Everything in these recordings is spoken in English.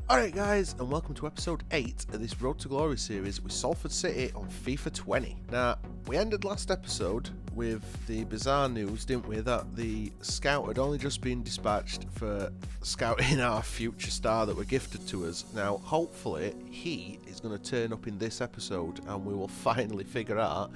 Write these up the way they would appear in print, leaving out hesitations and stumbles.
Alright guys, and welcome to episode 8 of this Road to Glory series with Salford City on FIFA 20. Now, we ended last episode with the bizarre news, didn't we, that the scout had only just been dispatched for scouting our future star that were gifted to us. Now, hopefully, he is going to turn up in this episode and we will finally figure out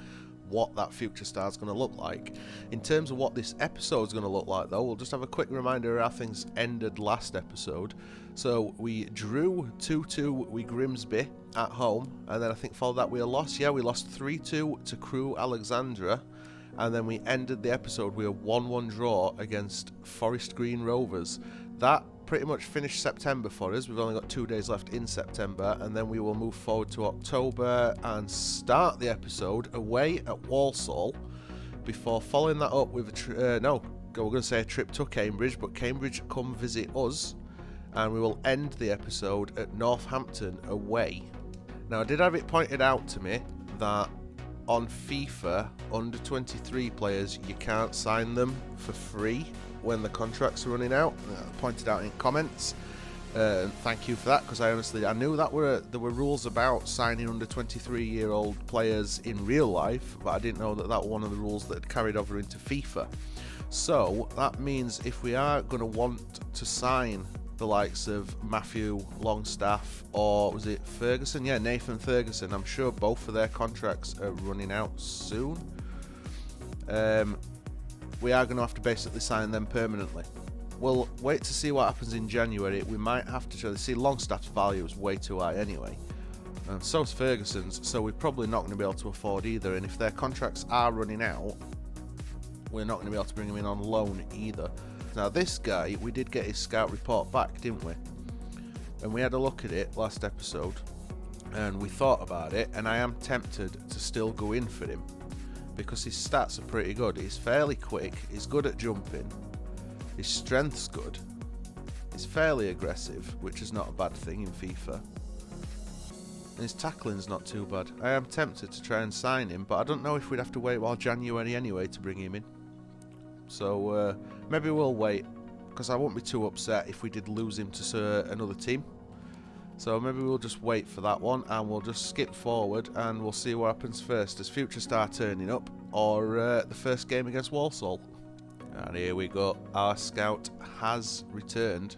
what that future star is going to look like. In terms of what this episode is going to look like though, we'll just have a quick reminder of how things ended last episode. So we drew 2-2 with Grimsby at home, and then I think followed that we lost. Yeah, we lost 3-2 to Crewe Alexandra, and then we ended the episode with a 1-1 draw against Forest Green Rovers. That pretty much finished September for us. We've only got 2 days left in September, and then we will move forward to October and start the episode away at Walsall before following that up with we're going to say a trip to Cambridge, but Cambridge come visit us, and we will end the episode at Northampton away. Now, I did have it pointed out to me that on FIFA, under 23 players, you can't sign them for free when the contracts are running out. I pointed out in comments. Thank you for that, because I knew that there were rules about signing under 23-year-old players in real life, but I didn't know that was one of the rules that had carried over into FIFA. So that means if we are going to want to sign the likes of Matthew Longstaff, or was it Ferguson? Yeah, Nathan Ferguson. I'm sure both of their contracts are running out soon. We are going to have to basically sign them permanently. We'll wait to see what happens in January. We might have to see Longstaff's value is way too high anyway, and so's Ferguson's, so we're probably not going to be able to afford either. And if their contracts are running out, we're not going to be able to bring him in on loan either. Now, this guy, we did get his scout report back, didn't we? And we had a look at it last episode, and we thought about it, and I am tempted to still go in for him because his stats are pretty good. He's fairly quick, he's good at jumping, his strength's good, he's fairly aggressive, which is not a bad thing in FIFA, and his tackling's not too bad. I am tempted to try and sign him, but I don't know if we'd have to wait while January anyway to bring him in. So maybe we'll wait, because I won't be too upset if we did lose him to another team. So maybe we'll just wait for that one, and we'll just skip forward and we'll see what happens first. Does Future Star turning up, or the first game against Walsall? And here we go. Our scout has returned,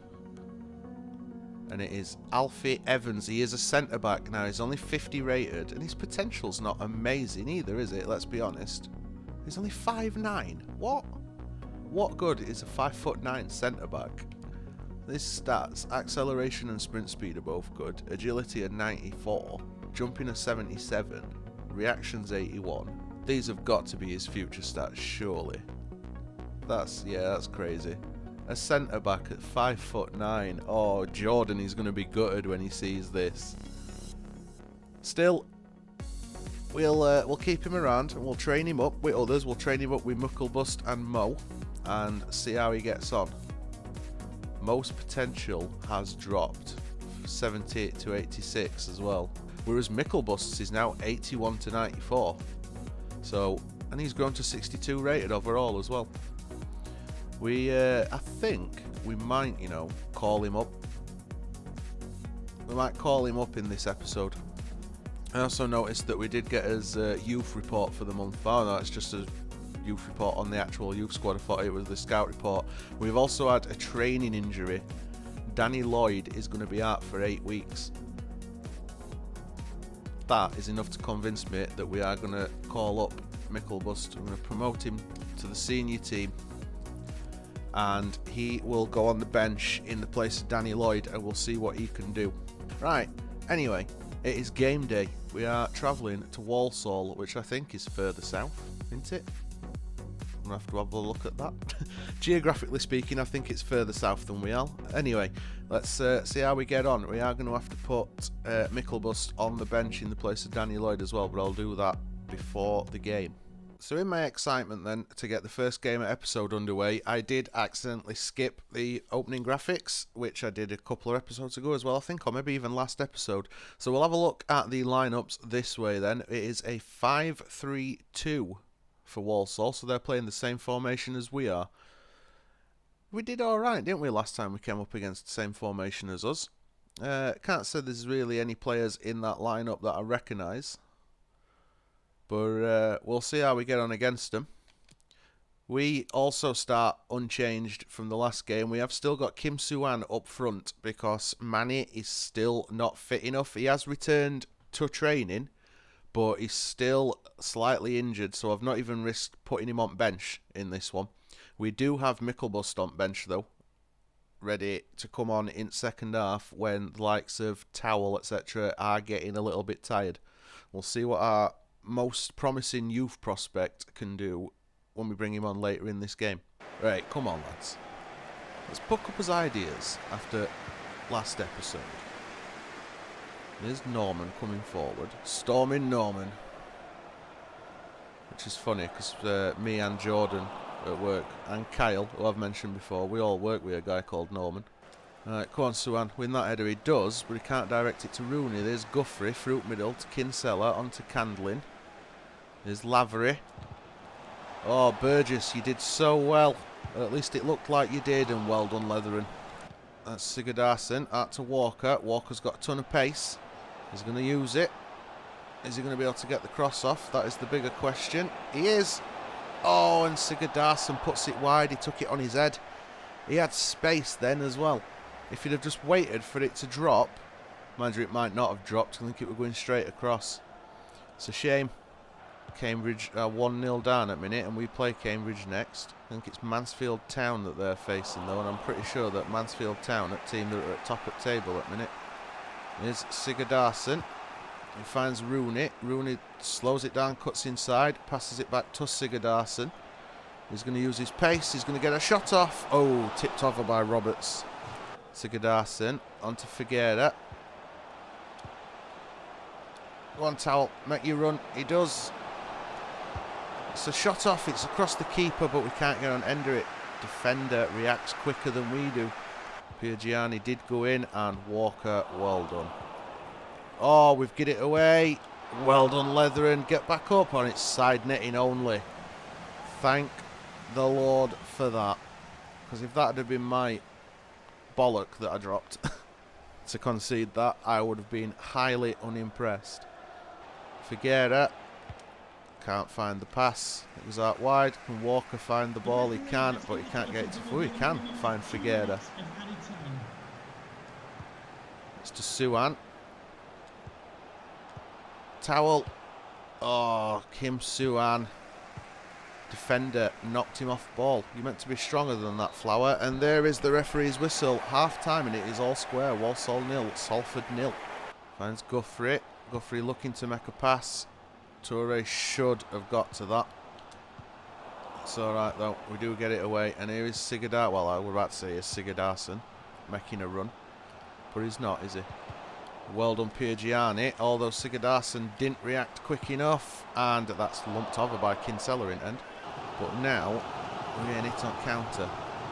and it is Alfie Evans. He is a centre-back now. He's only 50 rated, and his potential's not amazing either, is it? Let's be honest. He's only 5'9". What good is a 5'9" centre-back? His stats, acceleration and sprint speed are both good, agility at 94, jumping at 77, reactions 81. These have got to be his future stats, surely. That's crazy. A centre-back at 5'9". Oh, Jordan is going to be gutted when he sees this. Still, we'll keep him around, and we'll train him up with others. We'll train him up with Mucklebust and Mo, and see how he gets on. Mo's potential has dropped 78 to 86 as well, whereas Micklebust's is now 81 to 94. So, and he's grown to 62 rated overall as well. I think we might, call him up. We might call him up in this episode. I also noticed that we did get his youth report for the month. Oh no, it's just a youth report on the actual youth squad. I thought it was the scout report. We've also had a training injury. Danny Lloyd is going to be out for 8 weeks. That is enough to convince me that we are going to call up Micklebust. I'm going to promote him to the senior team, and he will go on the bench in the place of Danny Lloyd, and we'll see what he can do. Right, anyway, it is game day. We are travelling to Walsall, which I think is further south, isn't it? I'm going to have a look at that. Geographically speaking, I think it's further south than we are. Anyway, let's see how we get on. We are going to have to put Micklebust on the bench in the place of Danny Lloyd as well, but I'll do that before the game. So in my excitement then to get the first game episode underway, I did accidentally skip the opening graphics, which I did a couple of episodes ago as well, I think, or maybe even last episode. So we'll have a look at the lineups this way then. It is a 5-3-2 for Walsall, so they're playing the same formation as we are. We did alright, didn't we, last time we came up against the same formation as us? Can't say there's really any players in that lineup that I recognise. But we'll see how we get on against them. We also start unchanged from the last game. We have still got Kim Soo-han up front because Manny is still not fit enough. He has returned to training, but he's still slightly injured, so I've not even risked putting him on bench in this one. We do have Mickelbust on bench, though, ready to come on in second half when the likes of Towel, etc. are getting a little bit tired. We'll see what our most promising youth prospect can do when we bring him on later in this game. Right, come on, lads. Let's book up his ideas after last episode. There's Norman coming forward. Storming Norman. Which is funny, because me and Jordan at work, and Kyle, who I've mentioned before, we all work with a guy called Norman. Alright, come on, Soo-han. Win that header. He does, but he can't direct it to Rooney. There's Guthrie, fruit middle, to Kinsella, onto Candlin. There's Lavery. Oh, Burgess, you did so well. At least it looked like you did, and well done, Leathern. That's Sigurdarsson. Out to Walker. Walker's got a ton of pace. He's going to use it. Is he going to be able to get the cross off? That is the bigger question. He is. Oh, and Sigurdarsson puts it wide. He took it on his head. He had space then as well. If he'd have just waited for it to drop, mind you, it might not have dropped. I think it was going straight across. It's a shame. Cambridge are 1-0 down at the minute, and we play Cambridge next. I think it's Mansfield Town that they're facing, though, and I'm pretty sure that Mansfield Town, a team that are at top of the table at the minute. Here's Sigurdarsson. He finds Rooney. Rooney slows it down, cuts inside, passes it back to Sigurdarsson. He's going to use his pace. He's going to get a shot off. Oh, tipped over by Roberts. Sigurdarsson onto Figueira. Go on, Towel. Make you run. He does. It's a shot off. It's across the keeper, but we can't get on under it. Defender reacts quicker than we do. Piergiani did go in, and Walker, well done. Oh, we've get it away. Well done, Leathern. Get back up on its side netting only. Thank the Lord for that. Because if that had been my bollock that I dropped to concede that, I would have been highly unimpressed. Figueira can't find the pass. It was out wide. Can Walker find the ball? He can, but he can't get it to... Oh, he can find Figueira. It's to Soo-han. Towel. Oh, Kim Soo-han. Defender knocked him off ball. You're meant to be stronger than that, Flower. And there is the referee's whistle. Half time, and it is all square. Walsall 0, Salford 0. Finds Guthrie. Guthrie looking to make a pass. Toure should have got to that. It's alright though. We do get it away. And here is Sigurdarsson. Well, I was about to say is Sigurdarsson making a run. But he's not, is he? Well done, Piergiani. Although Sigurdarsson didn't react quick enough. And that's lumped over by Kinsella in end. But now we're getting it on counter.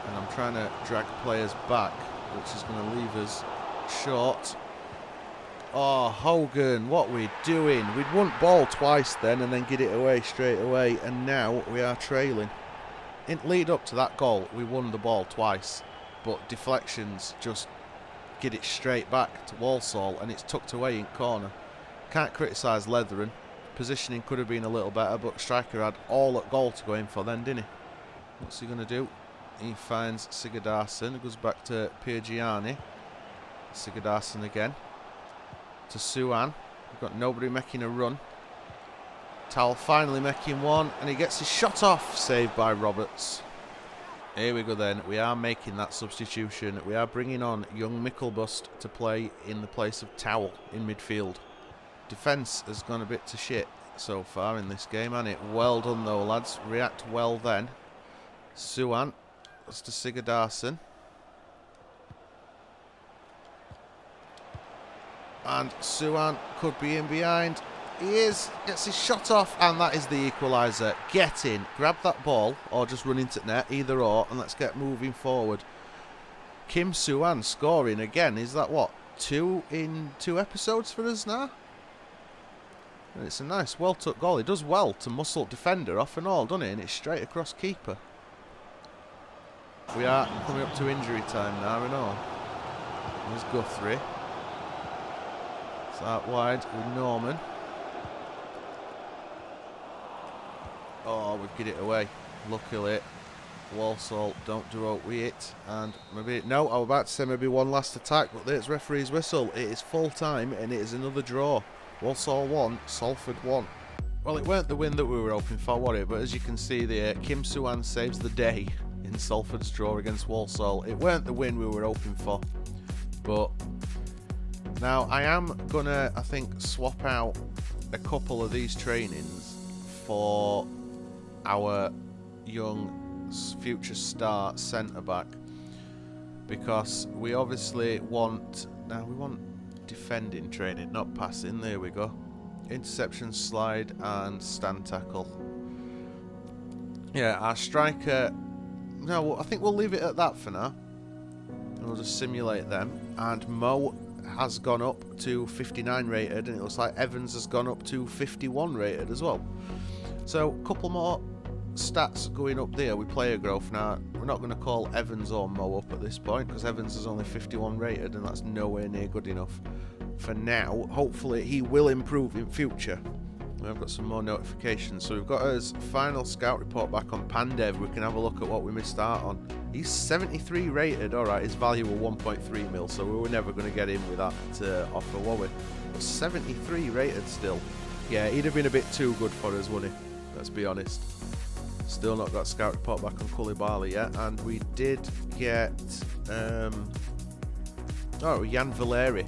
And I'm trying to drag players back, which is going to leave us short. Oh, Hogan, what we're doing. We'd won ball twice then and then get it away straight away. And now we are trailing. In lead up to that goal, we won the ball twice. But deflections just get it straight back to Walsall, and it's tucked away in corner. Can't criticise Leathern. Positioning could have been a little better, but striker had all at goal to go in for then, didn't he? What's he going to do? He finds Sigurdarsson. It goes back to Piergiani. Sigurdarsson again. To Soo-han. We've got nobody making a run. Towel finally making one, and he gets his shot off. Saved by Roberts. Here we go then. We are making that substitution. We are bringing on young Mickelbust to play in the place of Towel in midfield. Defence has gone a bit to shit so far in this game, hasn't it? Well done though, lads. React well then. Soo-han. That's to Sigurdarsson. And Soo-han could be in behind. He is. Gets his shot off, and that is the equaliser. Get in. Grab that ball, or just run into net, either or, and let's get moving forward. Kim Soo-han scoring again. Is that what? 2 in 2 episodes for us now? And it's a nice, well-tucked goal. He does well to muscle defender off and all, doesn't he? And it's straight across keeper. We are coming up to injury time now and all. There's Guthrie. It's out wide with Norman. Oh, we've get it away. Luckily, Walsall don't do out with it. And maybe, no, I was about to say maybe one last attack, but there's referee's whistle. It is full time and it is another draw. Walsall 1, Salford 1. Well, it weren't the win that we were hoping for, was it? But as you can see there, Kim Suan saves the day in Salford's draw against Walsall. It weren't the win we were hoping for. But now I am gonna, I think, swap out a couple of these trainings for our young future star centre back, because we obviously want, now we want defending training, not passing. There we go. Interception, slide and stand tackle. Yeah, our striker, no, I think we'll leave it at that for now. We'll just simulate them. And Mo has gone up to 59 rated, and it looks like Evans has gone up to 51 rated as well. So a couple more stats going up there with player growth. Now, we're not going to call Evans or Mo up at this point, because Evans is only 51 rated, and that's nowhere near good enough for now. Hopefully he will improve in future. I've got some more notifications. So we've got his final scout report back on Pandev. We can have a look at what we missed out on. He's 73 rated. Alright, his value was 1.3 mil, so we were never going to get in with that offer, were we? But 73 rated still. Yeah, he'd have been a bit too good for us, wouldn't he? Let's be honest. Still not got scout report back on Koulibaly yet. And we did get Jan Valeri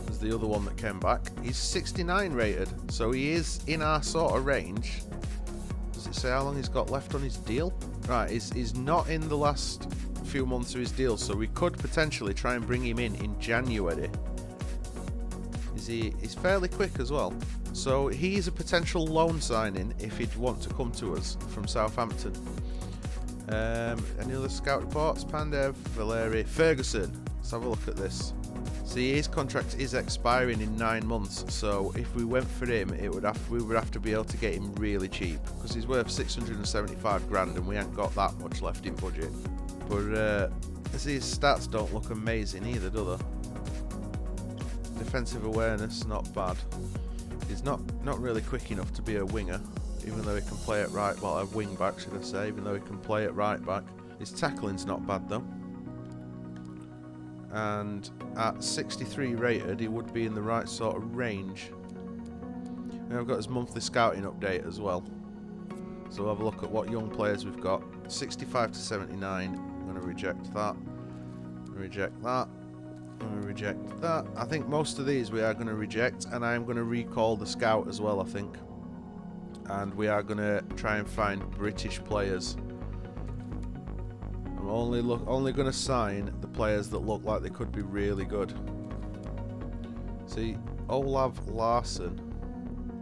was the other one that came back. He's 69 rated, so he is in our sort of range. Does it say how long he's got left on his deal? Right, he's not in the last few months of his deal, so we could potentially try and bring him in January. He's fairly quick as well, so he's a potential loan signing if he'd want to come to us from Southampton. Any other scout reports? Pandev, Valeri, Ferguson. Let's have a look at this. See, his contract is expiring in 9 months, so if we went for him, we would have to be able to get him really cheap, because he's worth 675 grand and we ain't got that much left in budget. But his stats don't look amazing either, do they? Defensive awareness, not bad. He's not really quick enough to be a winger, even though he can play at right, well, a wing back should I say, even though he can play at right back. His tackling's not bad though. And at 63 rated, he would be in the right sort of range. And I've got his monthly scouting update as well, so we'll have a look at what young players we've got. 65 to 79. I'm going to reject that. Reject that. I'm going to reject that. I think most of these we are going to reject, and I am going to recall the scout as well, I think. And we are going to try and find British players. I'm only going to sign the players that look like they could be really good. See, Olav Larsson,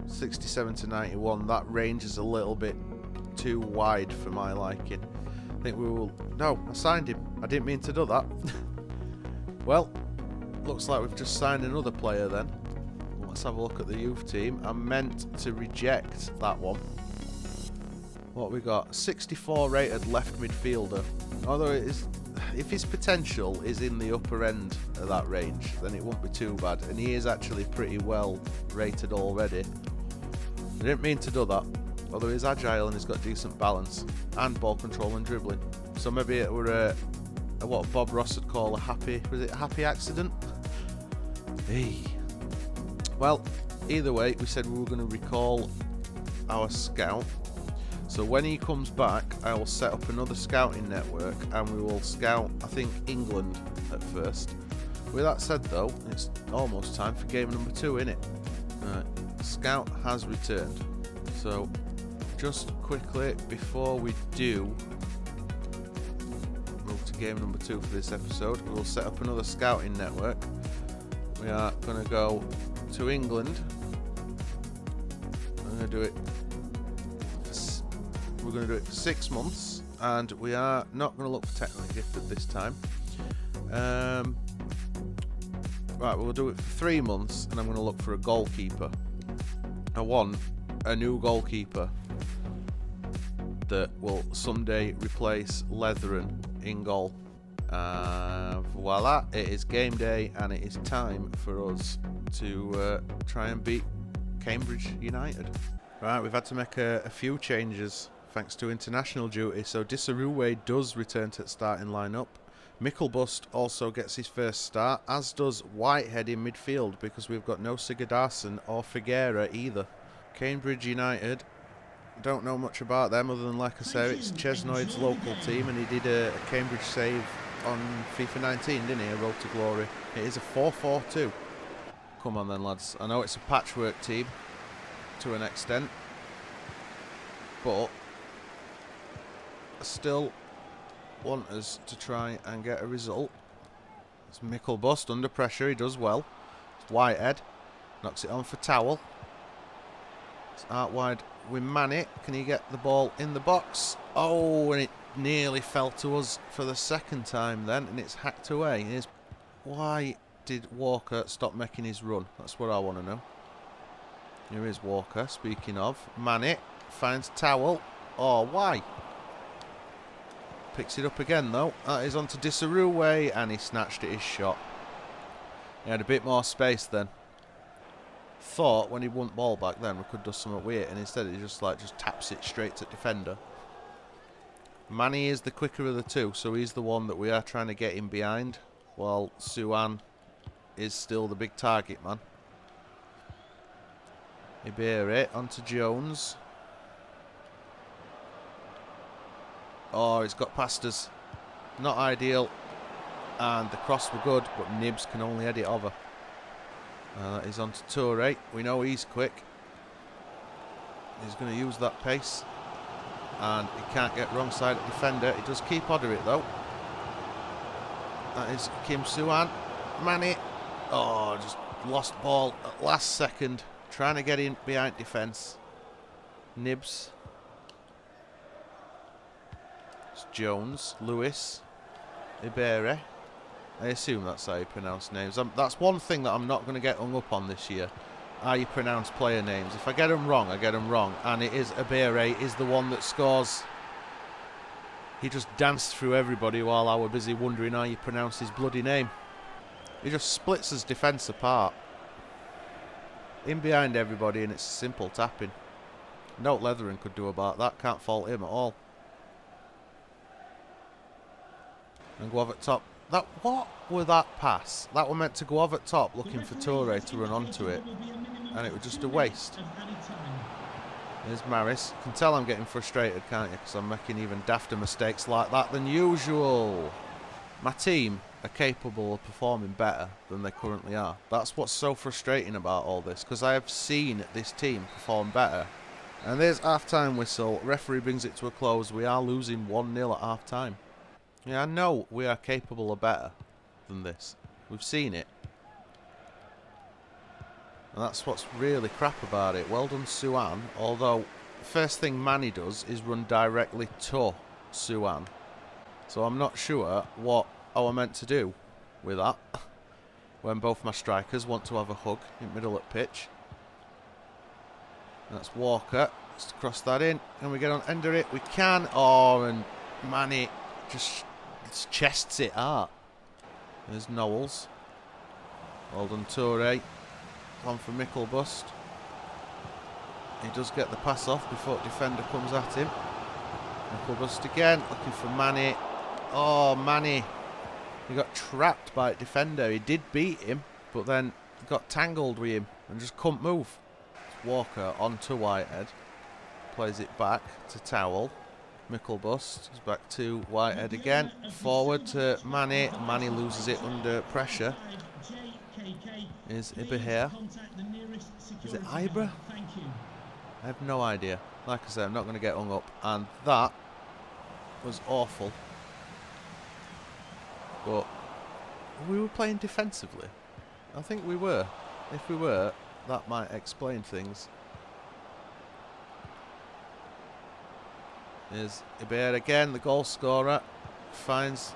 67 to 91. That range is a little bit too wide for my liking. I think we will... No, I signed him. I didn't mean to do that. Well, looks like we've just signed another player then. Let's have a look at the youth team. I meant to reject that one. What we got? 64 rated left midfielder. Although if his potential is in the upper end of that range, then it won't be too bad. And he is actually pretty well rated already. I didn't mean to do that. Although he's agile and he's got decent balance and ball control and dribbling. So maybe it were a what Bob Ross would call a happy accident? Hey. Well, either way, we said we were going to recall our scout. So when he comes back, I will set up another scouting network and we will scout, I think, England at first. With that said though, it's almost time for game number 2, innit? Right, scout has returned. So just quickly before we do move to game number 2 for this episode, we will set up another scouting network. We are going to go to England. I'm going to do it. We're going to do it for 6 months, and we are not going to look for technically gifted this time. Right, we'll do it for 3 months, and I'm going to look for a goalkeeper. I want a new goalkeeper that will someday replace Leathern in goal. Voila, it is game day and it is time for us to try and beat Cambridge United. Right, we've had to make a few changes thanks to international duty, so Disarruwe does return to the starting lineup. Mickelbust also gets his first start, as does Whitehead in midfield, because we've got no Sigurdarsson or Figueira either. Cambridge United, don't know much about them other than, like I say, it's Chesnoid's local team, and he did a Cambridge save on FIFA 19, didn't he? A Road to Glory. It is a 4-4-2. Come on then, lads. I know it's a patchwork team to an extent, but I still want us to try and get a result. It's Mickelbust under pressure. He does well. It's Whitehead. Knocks it on for Towel. It's out wide with Manic. Can he get the ball in the box? Oh, and it nearly fell to us for the second time then, and it's hacked away. Why did Walker stop making his run? That's what I want to know. Here is Walker, speaking of. Manic finds Towel. Oh, why? Picks it up again though. That is onto Disarruwe, and he snatched at his shot. He had a bit more space then. Thought when he won the ball back then we could do something with it, and instead he just taps it straight to defender. Manny is the quicker of the two, so he's the one that we are trying to get in behind, while Suan is still the big target man. Ibere onto Jones. Oh, he's got past us. Not ideal. And the cross were good, but Nibs can only head it over. That is on to Toure. We know he's quick. He's going to use that pace. And he can't get wrong side of defender. He does keep order it though. That is Kim Suan. Manny. Oh, just lost ball at last second. Trying to get in behind defence. Nibs. It's Jones. Lewis. Ibere. I assume that's how you pronounce names. That's one thing that I'm not going to get hung up on this year. How you pronounce player names. If I get them wrong, I get them wrong. And it is Ibere is the one that scores. He just danced through everybody while I were busy wondering how you pronounce his bloody name. He just splits his defence apart. In behind everybody, and it's simple tapping. No Leathering could do about that. Can't fault him at all. And go over at top. What were that pass? That were meant to go over at top looking for Toure to run onto it. And it was just a waste. There's Maris. You can tell I'm getting frustrated, can't you? Because I'm making even dafter mistakes like that than usual. My team are capable of performing better than they currently are. That's what's so frustrating about all this, because I have seen this team perform better. And there's half-time whistle. Referee brings it to a close. We are losing 1-0 at half-time. Yeah, I know we are capable of better than this. We've seen it. And that's what's really crap about it. Well done, Suan. Although, the first thing Manny does is run directly to Suan. So I'm not sure what I were meant to do with that. When both my strikers want to have a hug in the middle of pitch. That's Walker. Let's cross that in. Can we get on end of it? We can. Oh, and Manny just chests it out. There's Knowles. Well done, Toure. On for Mickelbust. He does get the pass off before the defender comes at him. Mickelbust again, looking for Manny. Oh, Manny. He got trapped by a defender. He did beat him, but then got tangled with him and just couldn't move. Walker onto Whitehead. Plays it back to Towel. Mickelbust is back to Whitehead again. Forward to Manny. Manny loses it under pressure. Is Ibra here? Is it Ibra? I have no idea. Like I said, I'm not going to get hung up. And that was awful. But we were playing defensively. I think we were. If we were, that might explain things. Here's Ibera again, the goal scorer. Finds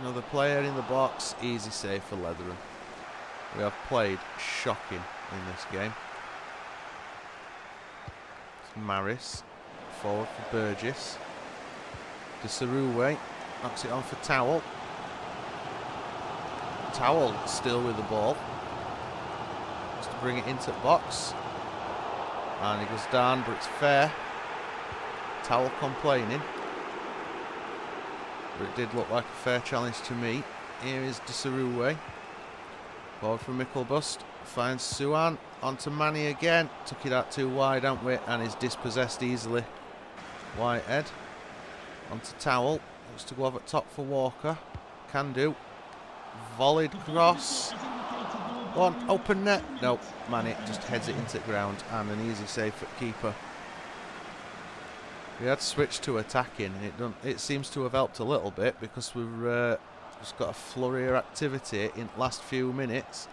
another player in the box. Easy save for Leathering. We have played shocking in this game. It's Maris. Forward for Burgess. Disarruwe knocks it on for Towel. Towel still with the ball. Just to bring it into the box. And he goes down, but it's fair. Towel complaining. But it did look like a fair challenge to me. Here is Desarouwe. Forward from Micklebust. Finds Suan. Onto Manny again. Took it out too wide, haven't we? And is dispossessed easily. Whitehead. Onto Towel. Looks to go over at top for Walker. Can do. Volleyed cross. One. Open net. Nope. Manny just heads it into the ground. And an easy save for keeper. We had switched to attacking. It seems to have helped a little bit because we've just got a flurry of activity in the last few minutes.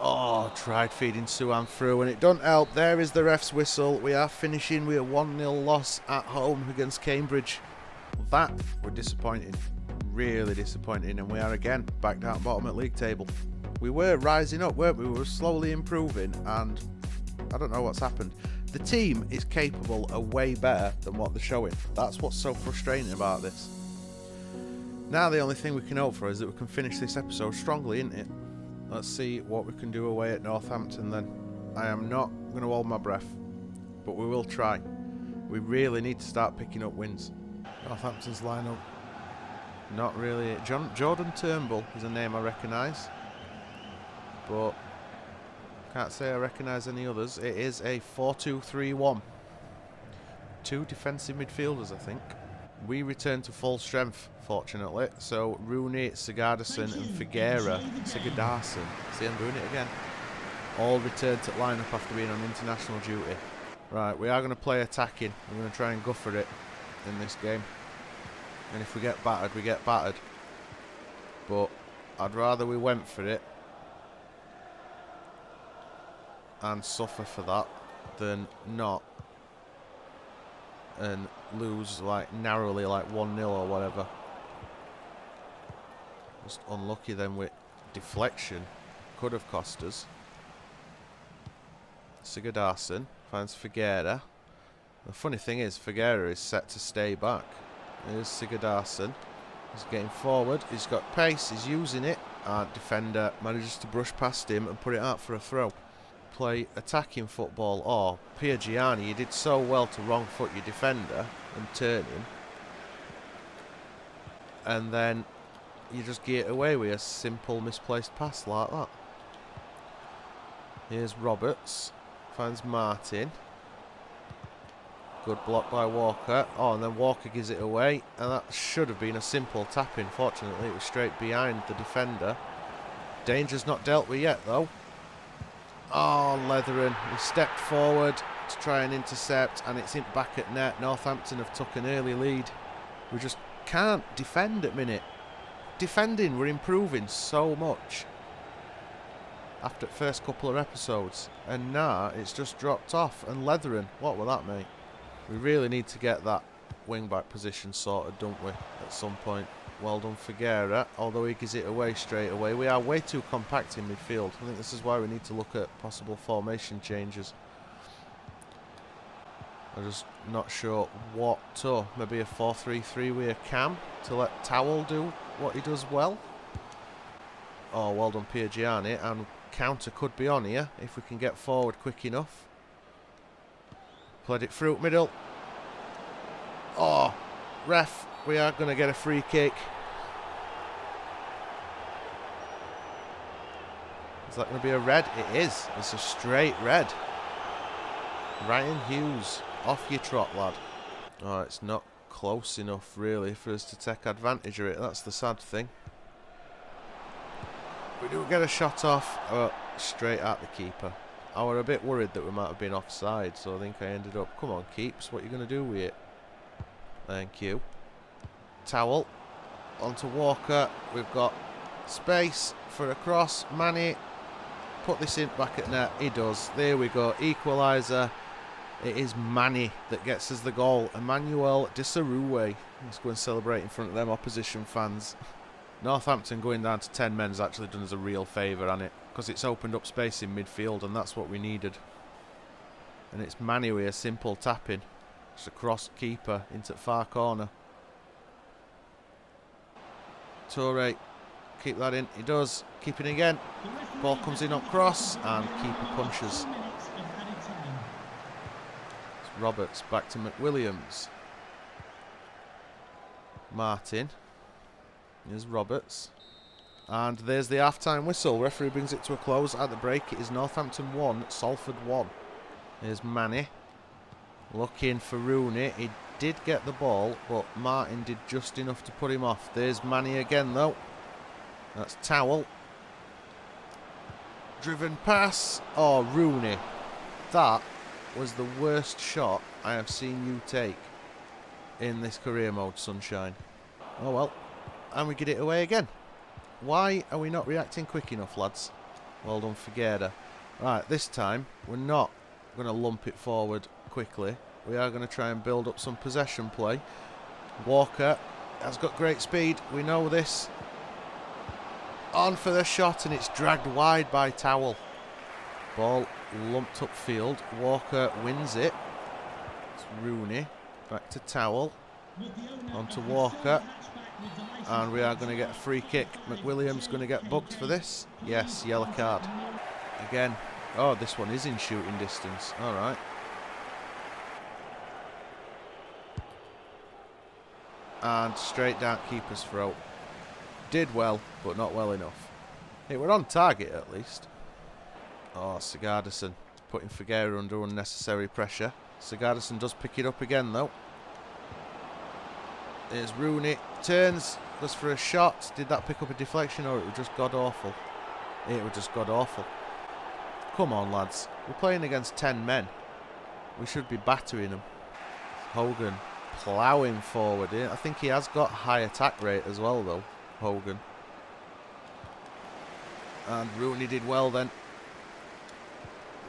Oh, tried feeding Suan through and it doesn't help. There is the ref's whistle. We are finishing with a 1-0 loss at home against Cambridge. That were disappointing. Really disappointing. And we are again back down bottom at league table. We were rising up, weren't we? We were slowly improving and I don't know what's happened. The team is capable of way better than what they're showing. That's what's so frustrating about this. Now the only thing we can hope for is that we can finish this episode strongly, isn't it? Let's see what we can do away at Northampton then. I am not going to hold my breath, but we will try. We really need to start picking up wins. Northampton's lineup. Not really. Jordan Turnbull is a name I recognise, but can't say I recognise any others. It is a 4-2-3-1. 2 defensive midfielders, I think. We return to full strength, fortunately. So Rooney, Sigurdsson and Sigurdsson. See, I'm doing it again. All returned to line up after being on international duty. Right, we are going to play attacking. We're going to try and go for it in this game. And if we get battered, we get battered. But I'd rather we went for it and suffer for that than not and lose like narrowly, like 1-0 or whatever. Just unlucky then with deflection. Could have cost us. Sigurdsson finds Figueira. The funny thing is Figueira is set to stay back. Here's Sigurdsson. He's getting forward. He's got pace. He's using it. And defender manages to brush past him and put it out for a throw. Play attacking football, or Piergiani, you did so well to wrong foot your defender and turn him, and then you just get away with a simple misplaced pass like that. Here's Roberts, finds Martin, good block by Walker. Oh, and then Walker gives it away, and that should have been a simple tap-in. Fortunately it was straight behind the defender. Danger's not dealt with yet though. Oh, Leathern, he stepped forward to try and intercept, and it's in back at net. Northampton have took an early lead. We just can't defend at minute. Defending, we're improving so much after the first couple of episodes, and now it's just dropped off. And Leathern, what were that, mate? We really need to get that wing-back position sorted, don't we, at some point. Well done Figueira, although he gives it away straight away. We are way too compact in midfield. I think this is why we need to look at possible formation changes. I'm just not sure what to. Maybe a 4-3-3 with a cam to let Towel do what he does well. Oh, well done Piergiani, and counter could be on here if we can get forward quick enough. Played it through middle. Oh, ref. We are going to get a free kick. Is that going to be a red? It is. It's a straight red. Ryan Hughes, off your trot, lad. Oh, it's not close enough, really, for us to take advantage of it. That's the sad thing. We do get a shot off. Oh, straight at the keeper. I was a bit worried that we might have been offside, so I think I ended up... Come on, keeps. What are you going to do with it? Thank you. Towel onto Walker. We've got space for a cross. Manny, put this in back at net. He does. There we go. Equaliser. It is Manny that gets us the goal. Emmanuel Desarouwe. Let's go and celebrate in front of them opposition fans. Northampton going down to 10 men has actually done us a real favour, hasn't it? Because it's opened up space in midfield, and that's what we needed. And it's Manny with a simple tap-in. Just across keeper into the far corner. Toure keep that in. He does. Keep it again. Ball comes in on cross and keeper punches. It's Roberts back to McWilliams. Martin. Here's Roberts. And there's the half-time whistle. Referee brings it to a close. At the break, it is Northampton 1, Salford 1. Here's Manny. Looking for Rooney. He did get the ball, but Martin did just enough to put him off. There's Manny again, though. That's Towell. Driven pass. Oh, Rooney. That was the worst shot I have seen you take in this career mode, Sunshine. Oh, well. And we get it away again. Why are we not reacting quick enough, lads? Well done, Figueira. Right, this time, we're not going to lump it forward quickly. We are going to try and build up some possession play. Walker has got great speed. We know this. On for the shot, and it's dragged wide by Towell. Ball lumped upfield. Walker wins it. It's Rooney. Back to Towell. On to Walker. And we are going to get a free kick. McWilliams going to get booked for this. Yes, yellow card. Again. Oh, this one is in shooting distance. All right. And straight down keeper's throat. Did well, but not well enough. It were on target at least. Oh, Sigurdsson putting Figueira under unnecessary pressure. Sigurdsson does pick it up again though. There's Rooney. Turns, goes for a shot. Did that pick up a deflection or it was just god awful? It was just god awful. Come on, lads. We're playing against 10 men. We should be battering them. Hogan ploughing forward. I think he has got high attack rate as well, though, Hogan. And Rooney did well then.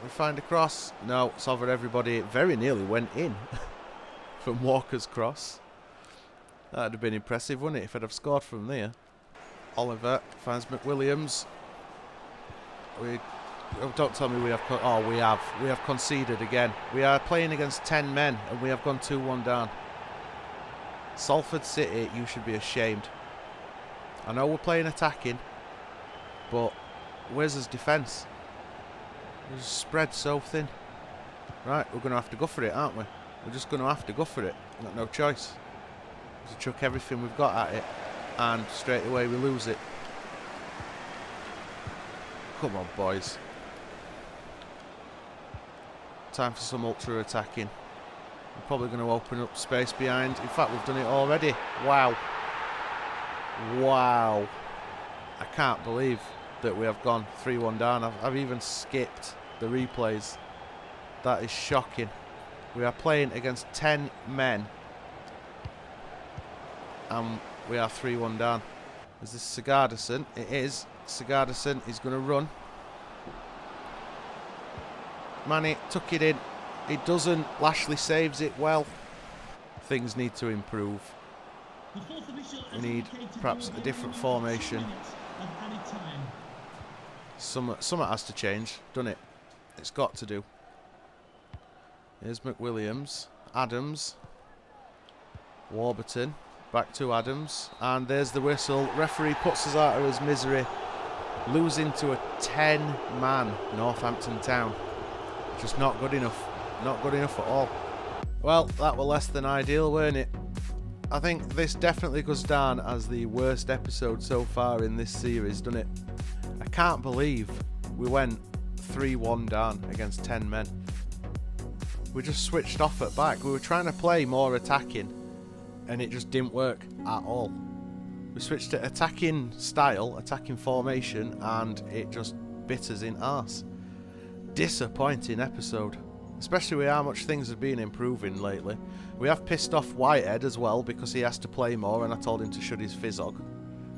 We find a cross. No, it's over everybody. It very nearly went in from Walker's cross. That would have been impressive, wouldn't it, if I'd have scored from there. Oliver finds McWilliams. Don't tell me we have... we have conceded again. We are playing against 10 men and we have gone 2-1 down. Salford City, you should be ashamed. I know we're playing attacking, but where's his defence? It's spread so thin. Right, we're going to have to go for it, aren't we? We're just going to have to go for it. We've got no choice. To chuck everything we've got at it, and straight away we lose it. Come on, boys. Time for some ultra attacking. We're probably going to open up space behind. In fact, we've done it already. Wow. Wow. I can't believe that we have gone 3-1 down. I've even skipped the replays. That is shocking. We are playing against 10 men. And we are 3-1 down. Is this Sigurdsson? It is. Sigurdsson is going to run. Manny took it in. It doesn't. Lashley saves it well. Things need to improve. We need perhaps a different formation. Something has to change, doesn't it? It's got to do. Here's McWilliams. Adams. Warburton. Back to Adams. And there's the whistle. Referee puts us out of his misery. Losing to a 10-man Northampton Town. Just not good enough. Not good enough at all. Well, that were less than ideal, weren't it? I think this definitely goes down as the worst episode so far in this series, doesn't it? I can't believe we went 3-1 down against 10 men. We just switched off at back. We were trying to play more attacking, and it just didn't work at all. We switched to attacking style, attacking formation, and it just bit us in arse. Disappointing episode. Especially with how much things have been improving lately. We have pissed off Whitehead as well because he has to play more and I told him to shut his fizzog.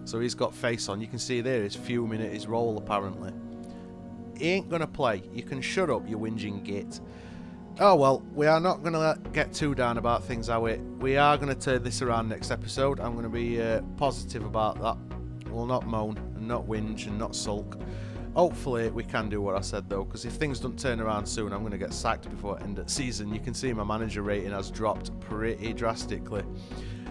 So he's got face on. You can see there he's fuming at his role apparently. He ain't going to play. You can shut up, you whinging git. Oh well, we are not going to get too down about things, are we? We are going to turn this around next episode. I'm going to be positive about that. We'll not moan and not whinge and not sulk. Hopefully we can do what I said though, because if things don't turn around soon, I'm going to get sacked before the end of the season. You can see my manager rating has dropped pretty drastically.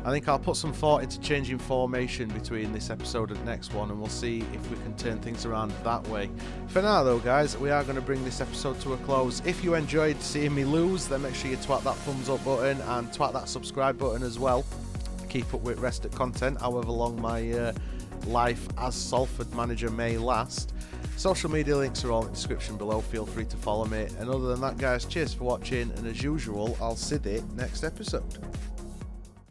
I think I'll put some thought into changing formation between this episode and next one, and we'll see if we can turn things around that way. For now though guys, we are going to bring this episode to a close. If you enjoyed seeing me lose, then make sure you twat that thumbs up button and twat that subscribe button as well. Keep up with rest of content, however long my life as Salford manager may last. Social media links are all in the description below, feel free to follow me. And other than that guys, cheers for watching, and as usual, I'll see you next episode.